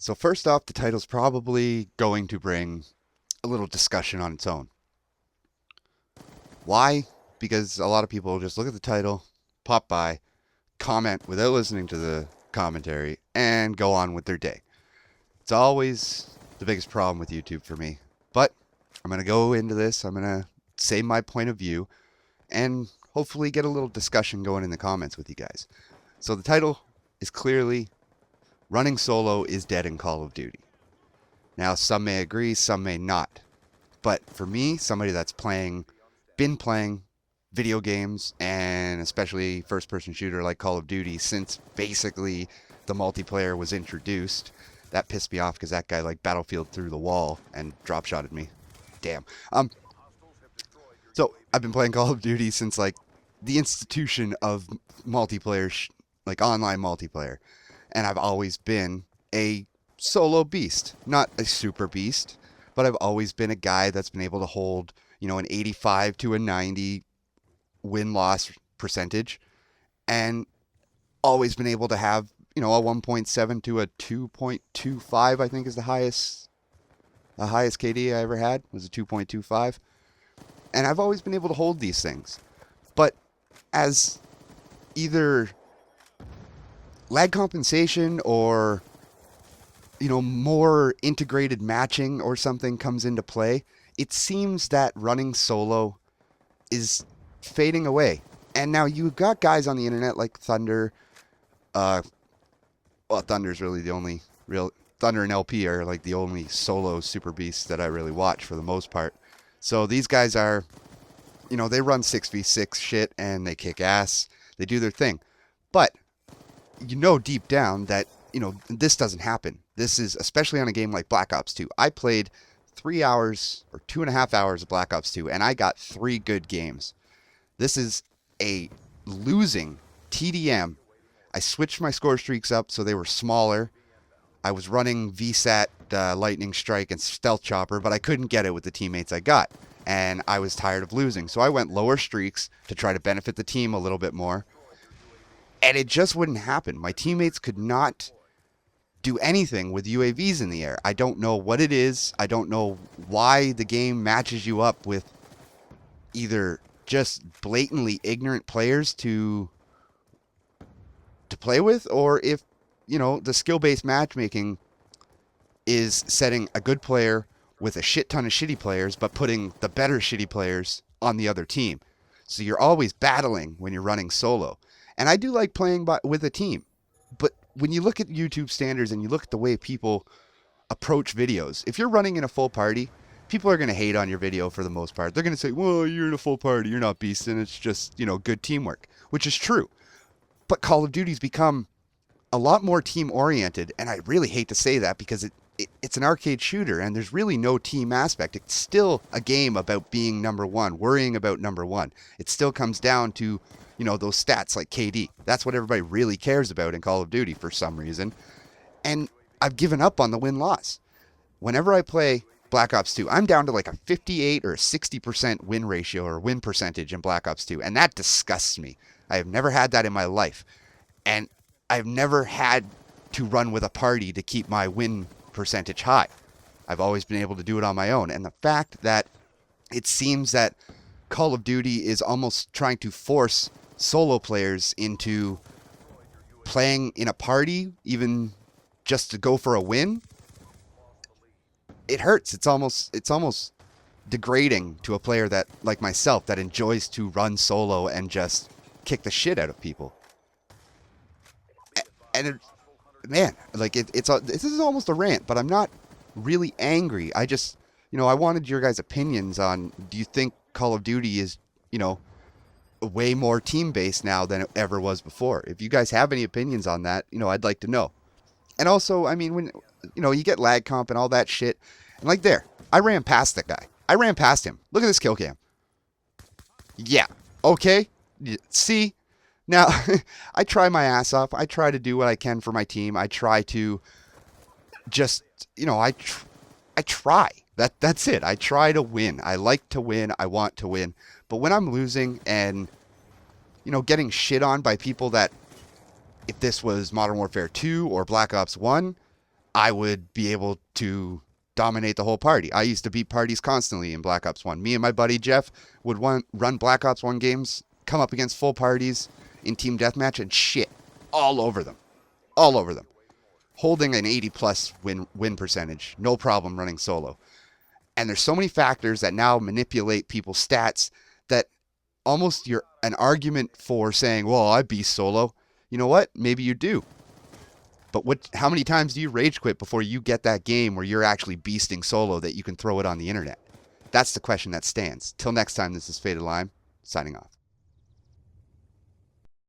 So first off, the title's probably going to bring a little discussion on its own. Why? Because a lot of people just look at the title, pop by, comment without listening to the commentary, and go on with their day. It's always the biggest problem with YouTube for me. But I'm going to go into this, I'm going to say my point of view, and hopefully get a little discussion going in the comments with you guys. So the title is clearly Running Solo is Dead in Call of Duty. Now, some may agree, some may not. But for me, somebody that's been playing video games, and especially first-person shooter like Call of Duty, since basically the multiplayer was introduced, that pissed me off because that guy like Battlefield through the wall and drop-shotted me. Damn. So I've been playing Call of Duty since like the institution of multiplayer, like online multiplayer, and I've always been a solo beast, not a super beast, but I've always been a guy that's been able to hold, an 85 to a 90 win-loss percentage, and always been able to have, a 1.7 to a 2.25, I think is the highest KD I ever had was a 2.25. And I've always been able to hold these things. But as either lag compensation or more integrated matching or something comes into play, it seems that running solo is fading away. And now you've got guys on the internet like Thunder. Thunder's really the only real. Thunder and LP are like the only solo super beasts that I really watch for the most part. So these guys are, they run 6v6 shit and they kick ass. They do their thing. But deep down that, this doesn't happen. This is, especially on a game like Black Ops 2. I played 3 hours or 2.5 hours of Black Ops 2, and I got 3 good games. This is a losing TDM. I switched my score streaks up so they were smaller. I was running VSAT, Lightning Strike, and Stealth Chopper, but I couldn't get it with the teammates I got. And I was tired of losing. So I went lower streaks to try to benefit the team a little bit more. And it just wouldn't happen. My teammates could not do anything with UAVs in the air. I don't know what it is. I don't know why the game matches you up with either just blatantly ignorant players to play with, or if, the skill-based matchmaking is setting a good player with a shit ton of shitty players, but putting the better shitty players on the other team. So you're always battling when you're running solo. And I do like playing with a team. But when you look at YouTube standards and you look at the way people approach videos, if you're running in a full party, people are going to hate on your video for the most part. They're going to say, well, you're in a full party, you're not beasting, it's just, good teamwork, which is true. But Call of Duty's become a lot more team-oriented, and I really hate to say that because it's an arcade shooter, and there's really no team aspect. It's still a game about being number one, worrying about number one. It still comes down to, those stats like KD. That's what everybody really cares about in Call of Duty for some reason. And I've given up on the win-loss. Whenever I play Black Ops 2, I'm down to like a 58 or a 60% win ratio or win percentage in Black Ops 2, and that disgusts me. I have never had that in my life. And I've never had to run with a party to keep my win percentage high. I've always been able to do it on my own. And the fact that it seems that Call of Duty is almost trying to force solo players into playing in a party, even just to go for a win, it hurts. It's almost degrading to a player that, like myself, that enjoys to run solo and just kick the shit out of people. And this is almost a rant, but I'm not really angry. I just, I wanted your guys' opinions on, do you think Call of Duty is, way more team-based now than it ever was before? If you guys have any opinions on that, I'd like to know. And also, I mean, when, you get lag comp and all that shit, and like there, I ran past that guy. I ran past him. Look at this kill cam. Yeah. Okay. See? Now, I try my ass off. I try to do what I can for my team. I try to just, I try. That's it. I try to win. I like to win. I want to win. But when I'm losing and, getting shit on by people that, if this was Modern Warfare 2 or Black Ops 1, I would be able to dominate the whole party. I used to beat parties constantly in Black Ops 1. Me and my buddy Jeff would run Black Ops 1 games, come up against full parties in team deathmatch, and shit all over them. All over them. Holding an 80 plus win percentage. No problem running solo. And there's so many factors that now manipulate people's stats that almost you're an argument for saying, well, I beast solo. You know what? Maybe you do. But how many times do you rage quit before you get that game where you're actually beasting solo that you can throw it on the internet? That's the question that stands. Till next time, this is Fatedlime, signing off.